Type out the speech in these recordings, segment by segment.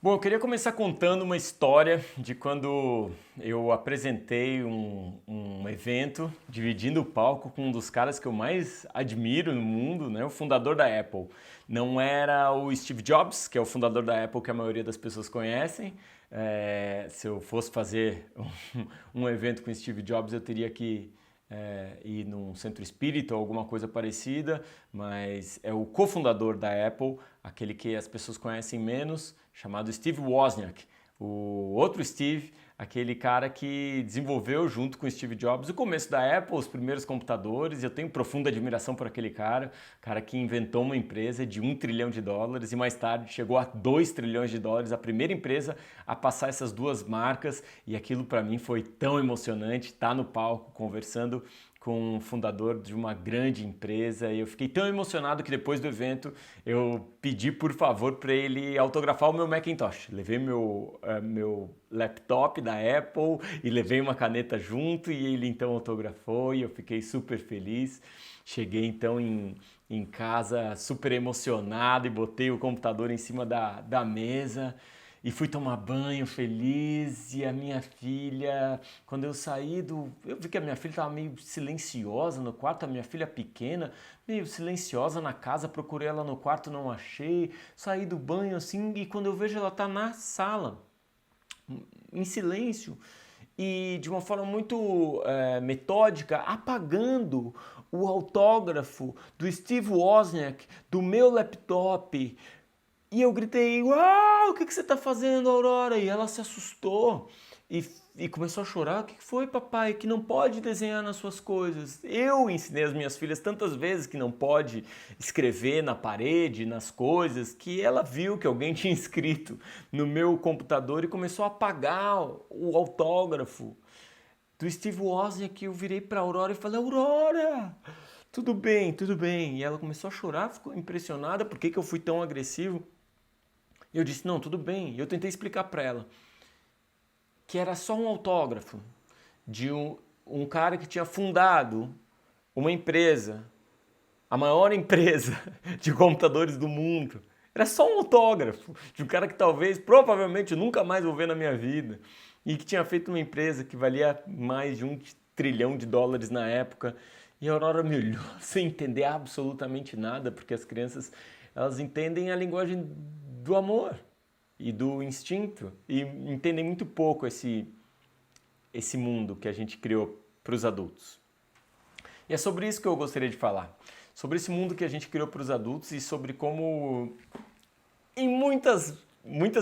Bom, eu queria começar contando uma história de quando eu apresentei um evento, dividindo o palco com um dos caras que eu mais admiro no mundo, né? O fundador da Apple. Não era o Steve Jobs, que é o fundador da Apple que a maioria das pessoas conhecem. Se eu fosse fazer um evento com Steve Jobs, eu teria que ir num centro espírita ou alguma coisa parecida, mas é o cofundador da Apple, aquele que as pessoas conhecem menos, chamado Steve Wozniak. O outro Steve, aquele cara que desenvolveu junto com o Steve Jobs o começo da Apple, os primeiros computadores. Eu tenho profunda admiração por aquele cara que inventou uma empresa de US$ 1 trilhão e mais tarde chegou a US$ 2 trilhões, a primeira empresa a passar essas duas marcas, e aquilo para mim foi tão emocionante, estar no palco conversando com um fundador de uma grande empresa, e eu fiquei tão emocionado que depois do evento eu pedi por favor para ele autografar o meu Macintosh. Levei meu laptop da Apple e levei uma caneta junto, e ele então autografou e eu fiquei super feliz. Cheguei então em casa super emocionado e botei o computador em cima da mesa e fui tomar banho feliz. E a minha filha, quando eu saí eu vi que a minha filha estava meio silenciosa no quarto, a minha filha pequena, meio silenciosa na casa, procurei ela no quarto, não achei, saí do banho assim, e quando eu vejo ela tá na sala, em silêncio, e de uma forma muito metódica, apagando o autógrafo do Steve Wozniak do meu laptop. E eu gritei: "Uau, o que você está fazendo, Aurora?" E ela se assustou e começou a chorar. "O que foi, papai? Que não pode desenhar nas suas coisas." Eu ensinei as minhas filhas tantas vezes que não pode escrever na parede, nas coisas, que ela viu que alguém tinha escrito no meu computador e começou a apagar o autógrafo do Steve Wozniak. Eu virei para a Aurora e falei: "Aurora, tudo bem, tudo bem." E ela começou a chorar, ficou impressionada por que eu fui tão agressivo. Eu disse: "Não, tudo bem." E eu tentei explicar para ela que era só um autógrafo de um cara que tinha fundado uma empresa, a maior empresa de computadores do mundo. Era só um autógrafo de um cara que talvez, provavelmente, eu nunca mais vou ver na minha vida, e que tinha feito uma empresa que valia mais de US$ 1 trilhão na época. E a Aurora me olhou sem entender absolutamente nada, porque as crianças, elas entendem a linguagem do amor e do instinto, e entendem muito pouco esse mundo que a gente criou para os adultos. E é sobre isso que eu gostaria de falar, sobre esse mundo que a gente criou para os adultos, e sobre como em muitas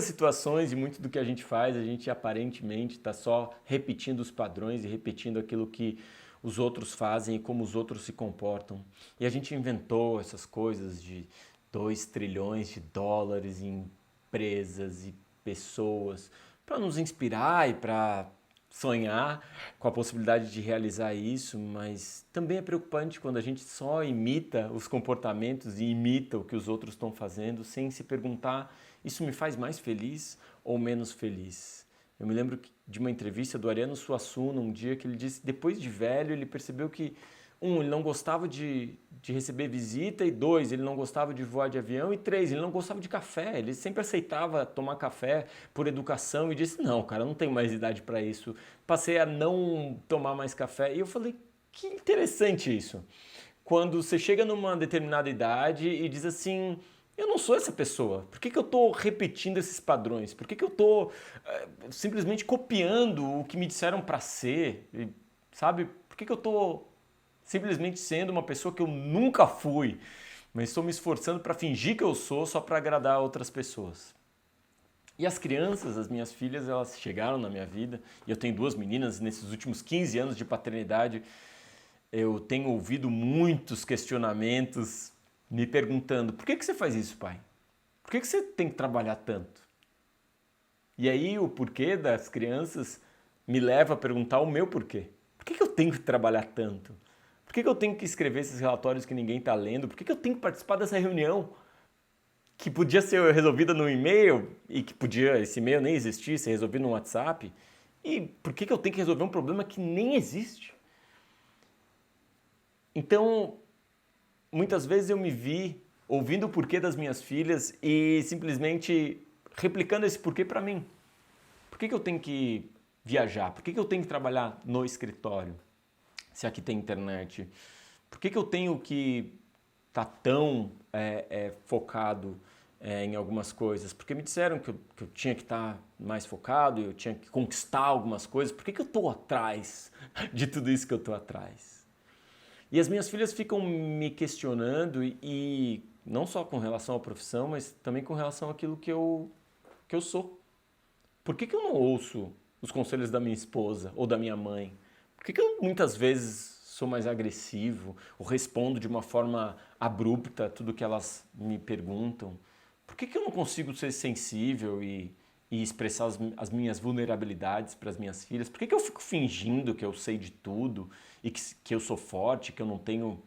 situações e muito do que a gente aparentemente está só repetindo os padrões e repetindo aquilo que os outros fazem e como os outros se comportam. E a gente inventou essas coisas de US$ 2 trilhões em empresas e pessoas para nos inspirar e para sonhar com a possibilidade de realizar isso, mas também é preocupante quando a gente só imita os comportamentos e imita o que os outros estão fazendo sem se perguntar: isso me faz mais feliz ou menos feliz? Eu me lembro de uma entrevista do Ariano Suassuna um dia que ele disse que depois de velho ele percebeu que ele não gostava de receber visita, e dois, ele não gostava de voar de avião, e três, ele não gostava de café. Ele sempre aceitava tomar café por educação e disse: "Não, cara, eu não tenho mais idade para isso." Passei a não tomar mais café. E eu falei: que interessante isso. Quando você chega numa determinada idade e diz assim: eu não sou essa pessoa. Por que eu estou repetindo esses padrões? Por que eu estou simplesmente copiando o que me disseram para ser? Sabe? Por que eu estou simplesmente sendo uma pessoa que eu nunca fui, mas estou me esforçando para fingir que eu sou só para agradar outras pessoas? E as crianças, as minhas filhas, elas chegaram na minha vida, e eu tenho duas meninas. Nesses últimos 15 anos de paternidade, eu tenho ouvido muitos questionamentos me perguntando: por que você faz isso, pai? Por que você tem que trabalhar tanto? E aí o porquê das crianças me leva a perguntar o meu porquê. Por que eu tenho que trabalhar tanto? Por que eu tenho que escrever esses relatórios que ninguém está lendo? Por que eu tenho que participar dessa reunião que podia ser resolvida no e-mail, e que podia esse e-mail nem existir, ser resolvido no WhatsApp? E por que eu tenho que resolver um problema que nem existe? Então, muitas vezes eu me vi ouvindo o porquê das minhas filhas e simplesmente replicando esse porquê para mim. Por que eu tenho que viajar? Por que eu tenho que trabalhar no escritório, se aqui tem internet? Por que eu tenho que estar tão focado em algumas coisas? Porque me disseram que eu tinha que estar mais focado, eu tinha que conquistar algumas coisas. Por que eu estou atrás de tudo isso que eu estou atrás? E as minhas filhas ficam me questionando e não só com relação à profissão, mas também com relação àquilo que eu sou. Por que eu não ouço os conselhos da minha esposa ou da minha mãe? Por que eu muitas vezes sou mais agressivo ou respondo de uma forma abrupta tudo que elas me perguntam? Por que eu não consigo ser sensível e expressar as minhas vulnerabilidades para as minhas filhas? Por que eu fico fingindo que eu sei de tudo e que eu sou forte, que eu não tenho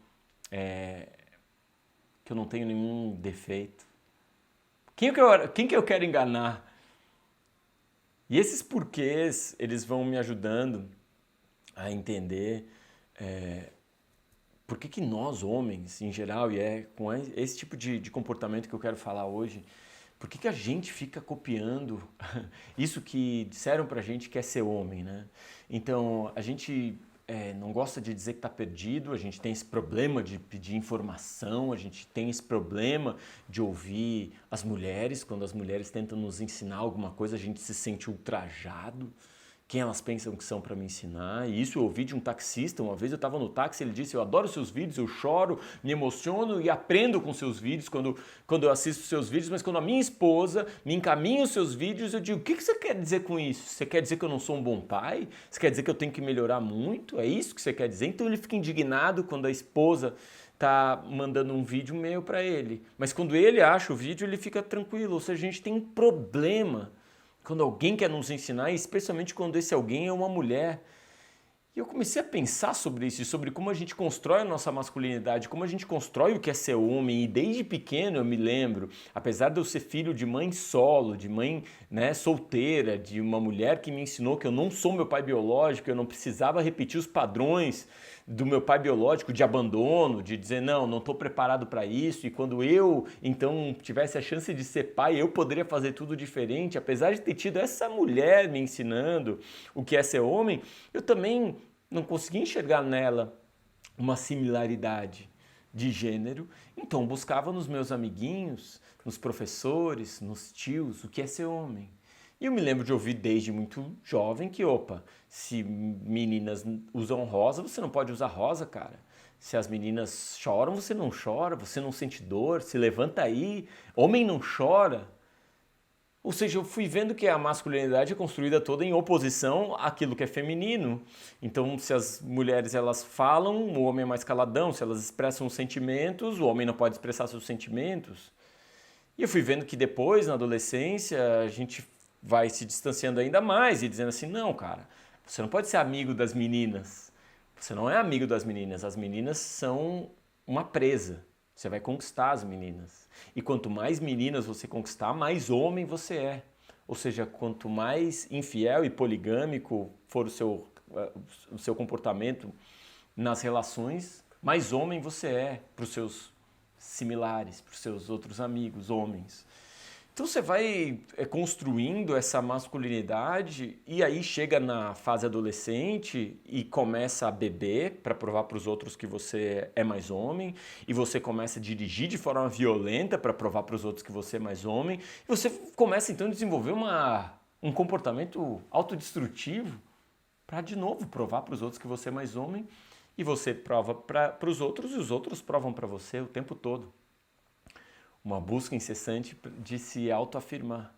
nenhum defeito? Quem que eu quero enganar? E esses porquês, eles vão me ajudando a entender por que nós, homens, em geral, e é com esse tipo de comportamento que eu quero falar hoje, por que a gente fica copiando isso que disseram pra gente que é ser homem, né? Então, a gente não gosta de dizer que está perdido, a gente tem esse problema de pedir informação, a gente tem esse problema de ouvir as mulheres, quando as mulheres tentam nos ensinar alguma coisa, a gente se sente ultrajado. Quem elas pensam que são para me ensinar? E isso eu ouvi de um taxista. Uma vez eu estava no táxi, ele disse: eu adoro seus vídeos, eu choro, me emociono e aprendo com seus vídeos quando eu assisto seus vídeos, mas quando a minha esposa me encaminha os seus vídeos, eu digo: o que você quer dizer com isso? Você quer dizer que eu não sou um bom pai? Você quer dizer que eu tenho que melhorar muito? É isso que você quer dizer? Então ele fica indignado quando a esposa tá mandando um vídeo meu para ele. Mas quando ele acha o vídeo, ele fica tranquilo. Ou seja, a gente tem um problema quando alguém quer nos ensinar, especialmente quando esse alguém é uma mulher. E eu comecei a pensar sobre isso, sobre como a gente constrói a nossa masculinidade, como a gente constrói o que é ser homem. E desde pequeno eu me lembro, apesar de eu ser filho de mãe solo, de mãe, né, solteira, de uma mulher que me ensinou que eu não sou meu pai biológico, eu não precisava repetir os padrões do meu pai biológico de abandono, de dizer não estou preparado para isso, e quando eu então tivesse a chance de ser pai, eu poderia fazer tudo diferente. Apesar de ter tido essa mulher me ensinando o que é ser homem, eu também não consegui enxergar nela uma similaridade de gênero, então buscava nos meus amiguinhos, nos professores, nos tios, o que é ser homem. E eu me lembro de ouvir desde muito jovem que, se meninas usam rosa, você não pode usar rosa, cara. Se as meninas choram, você não chora, você não sente dor, se levanta aí, homem não chora. Ou seja, eu fui vendo que a masculinidade é construída toda em oposição àquilo que é feminino. Então, se as mulheres elas falam, o homem é mais caladão. Se elas expressam sentimentos, o homem não pode expressar seus sentimentos. E eu fui vendo que depois, na adolescência, a gente vai se distanciando ainda mais e dizendo assim, não, cara, você não pode ser amigo das meninas. Você não é amigo das meninas. As meninas são uma presa. Você vai conquistar as meninas. E quanto mais meninas você conquistar, mais homem você é. Ou seja, quanto mais infiel e poligâmico for o seu comportamento nas relações, mais homem você é para os seus similares, para os seus outros amigos, homens. Então você vai construindo essa masculinidade e aí chega na fase adolescente e começa a beber para provar para os outros que você é mais homem, e você começa a dirigir de forma violenta para provar para os outros que você é mais homem, e você começa então a desenvolver um comportamento autodestrutivo para de novo provar para os outros que você é mais homem, e você prova para os outros e os outros provam para você o tempo todo. Uma busca incessante de se autoafirmar.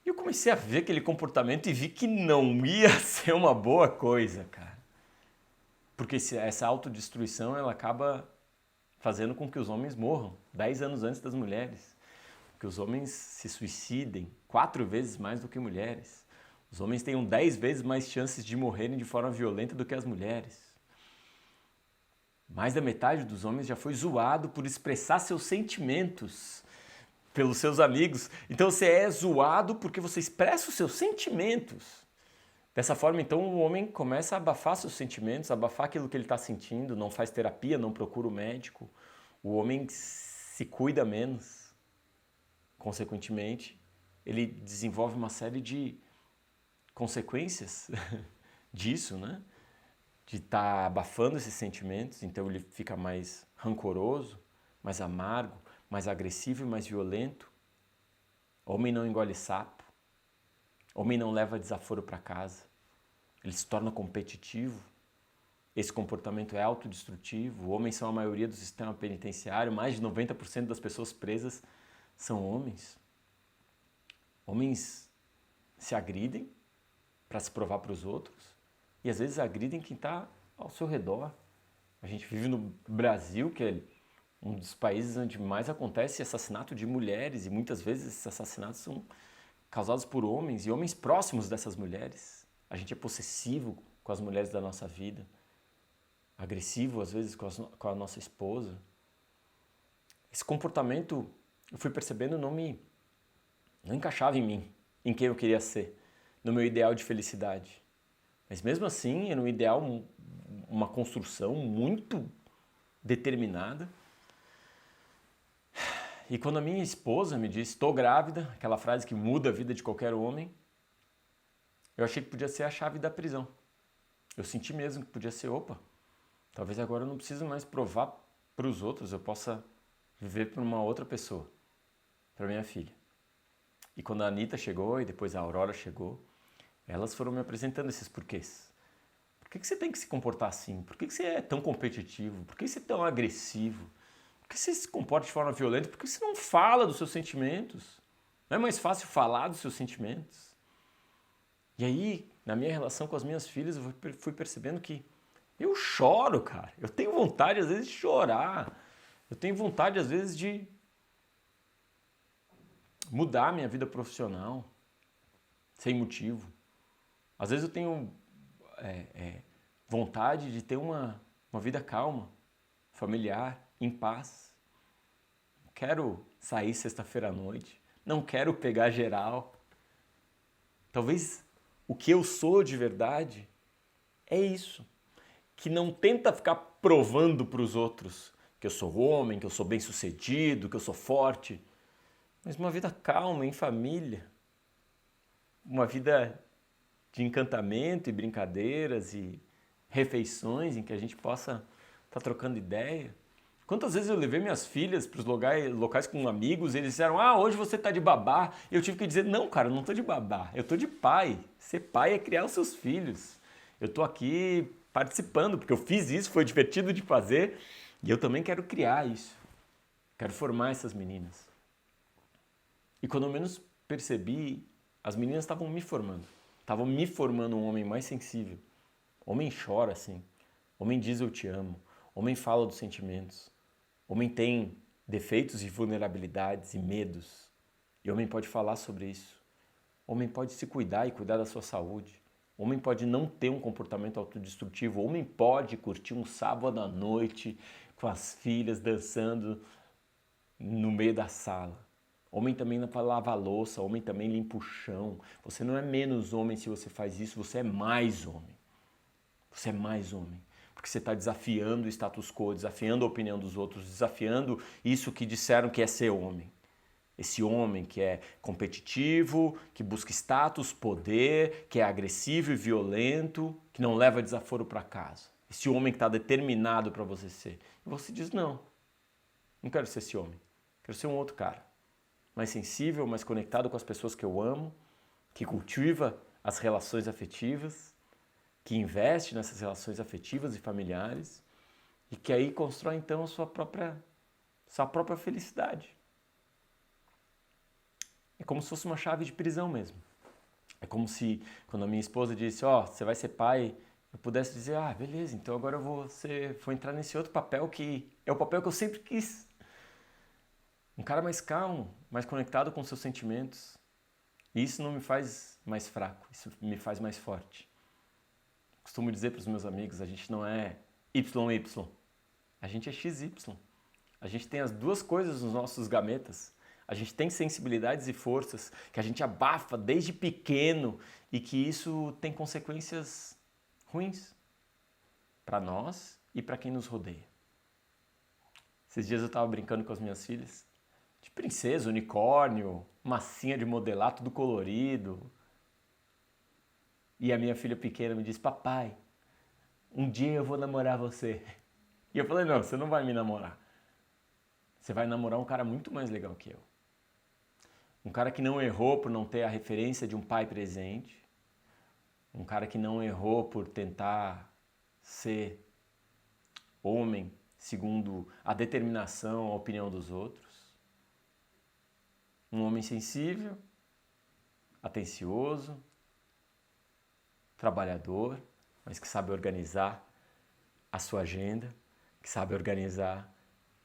E eu comecei a ver aquele comportamento e vi que não ia ser uma boa coisa, cara. Porque essa autodestruição ela acaba fazendo com que os homens morram 10 anos antes das mulheres. Que os homens se suicidem 4 vezes mais do que mulheres. Os homens tenham 10 vezes mais chances de morrerem de forma violenta do que as mulheres. Mais da metade dos homens já foi zoado por expressar seus sentimentos pelos seus amigos. Então você é zoado porque você expressa os seus sentimentos. Dessa forma, então, o homem começa a abafar seus sentimentos, abafar aquilo que ele está sentindo, não faz terapia, não procura o médico. O homem se cuida menos. Consequentemente, ele desenvolve uma série de consequências disso, né? De estar abafando esses sentimentos, então ele fica mais rancoroso, mais amargo, mais agressivo e mais violento. Homem não engole sapo, homem não leva desaforo para casa, ele se torna competitivo, esse comportamento é autodestrutivo, homens são a maioria do sistema penitenciário, mais de 90% das pessoas presas são homens. Homens se agridem para se provar para os outros e às vezes agridem quem está ao seu redor. A gente vive no Brasil, que é um dos países onde mais acontece assassinato de mulheres e muitas vezes esses assassinatos são causados por homens e homens próximos dessas mulheres. A gente é possessivo com as mulheres da nossa vida, agressivo às vezes com a nossa esposa. Esse comportamento eu fui percebendo não encaixava em mim, em quem eu queria ser, no meu ideal de felicidade. Mas mesmo assim era um ideal, uma construção muito determinada. E quando a minha esposa me disse, estou grávida, aquela frase que muda a vida de qualquer homem, eu achei que podia ser a chave da prisão. Eu senti mesmo que podia ser, opa, talvez agora eu não preciso mais provar para os outros, eu possa viver para uma outra pessoa, para minha filha. E quando a Anitta chegou e depois a Aurora chegou, elas foram me apresentando esses porquês. Por que você tem que se comportar assim? Por que você é tão competitivo? Por que você é tão agressivo? Por que você se comporta de forma violenta? Por que você não fala dos seus sentimentos? Não é mais fácil falar dos seus sentimentos? E aí, na minha relação com as minhas filhas, eu fui percebendo que eu choro, cara. Eu tenho vontade, às vezes, de chorar. Eu tenho vontade, às vezes, de mudar a minha vida profissional sem motivo. Às vezes eu tenho vontade de ter uma vida calma, familiar, em paz. Não quero sair sexta-feira à noite. Não quero pegar geral. Talvez o que eu sou de verdade é isso. Que não tenta ficar provando para os outros que eu sou homem, que eu sou bem-sucedido, que eu sou forte. Mas uma vida calma, em família. Uma vida de encantamento e brincadeiras e refeições em que a gente possa estar trocando ideia. Quantas vezes eu levei minhas filhas para os locais com amigos e eles disseram, hoje você está de babá. E eu tive que dizer, não, cara, eu não estou de babá, eu estou de pai. Ser pai é criar os seus filhos. Eu estou aqui participando, porque eu fiz isso, foi divertido de fazer e eu também quero criar isso. Quero formar essas meninas. E quando eu menos percebi, as meninas estavam me formando. Estavam me formando um homem mais sensível. Homem chora assim. Homem diz eu te amo. Homem fala dos sentimentos. Homem tem defeitos e vulnerabilidades e medos. E homem pode falar sobre isso. Homem pode se cuidar e cuidar da sua saúde. Homem pode não ter um comportamento autodestrutivo. Homem pode curtir um sábado à noite com as filhas dançando no meio da sala. Homem também não lava a louça, homem também limpa o chão. Você não é menos homem se você faz isso, você é mais homem. Você é mais homem. Porque você está desafiando o status quo, desafiando a opinião dos outros, desafiando isso que disseram que é ser homem. Esse homem que é competitivo, que busca status, poder, que é agressivo e violento, que não leva desaforo para casa. Esse homem que está determinado para você ser. E você diz, não quero ser esse homem. Quero ser um outro cara. Mais sensível, mais conectado com as pessoas que eu amo, que cultiva as relações afetivas, que investe nessas relações afetivas e familiares e que aí constrói então a sua própria felicidade. É como se fosse uma chave de prisão mesmo. É como se, quando a minha esposa disse, você vai ser pai, eu pudesse dizer, beleza, então agora eu vou entrar nesse outro papel que é o papel que eu sempre quis. Um cara mais calmo, mais conectado com seus sentimentos. E isso não me faz mais fraco, isso me faz mais forte. Costumo dizer para os meus amigos, a gente não é YY, a gente é XY. A gente tem as duas coisas nos nossos gametas. A gente tem sensibilidades e forças que a gente abafa desde pequeno e que isso tem consequências ruins para nós e para quem nos rodeia. Esses dias eu estava brincando com as minhas filhas de princesa, unicórnio, massinha de modelar, tudo colorido. E a minha filha pequena me disse, papai, um dia eu vou namorar você. E eu falei, não, você não vai me namorar. Você vai namorar um cara muito mais legal que eu. Um cara que não errou por não ter a referência de um pai presente. Um cara que não errou por tentar ser homem segundo a determinação, a opinião dos outros. Um homem sensível, atencioso, trabalhador, mas que sabe organizar a sua agenda, que sabe organizar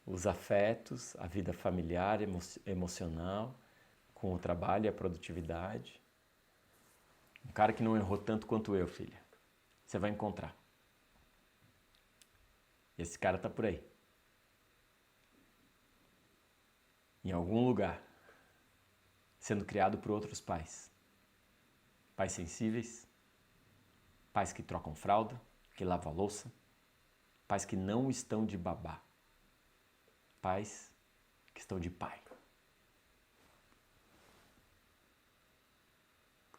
os afetos, a vida familiar, emocional, com o trabalho e a produtividade. Um cara que não errou tanto quanto eu, filha. Você vai encontrar. E esse cara tá por aí. Em algum lugar. Sendo criado por outros pais. Pais sensíveis. Pais que trocam fralda, que lavam a louça. Pais que não estão de babá. Pais que estão de pai.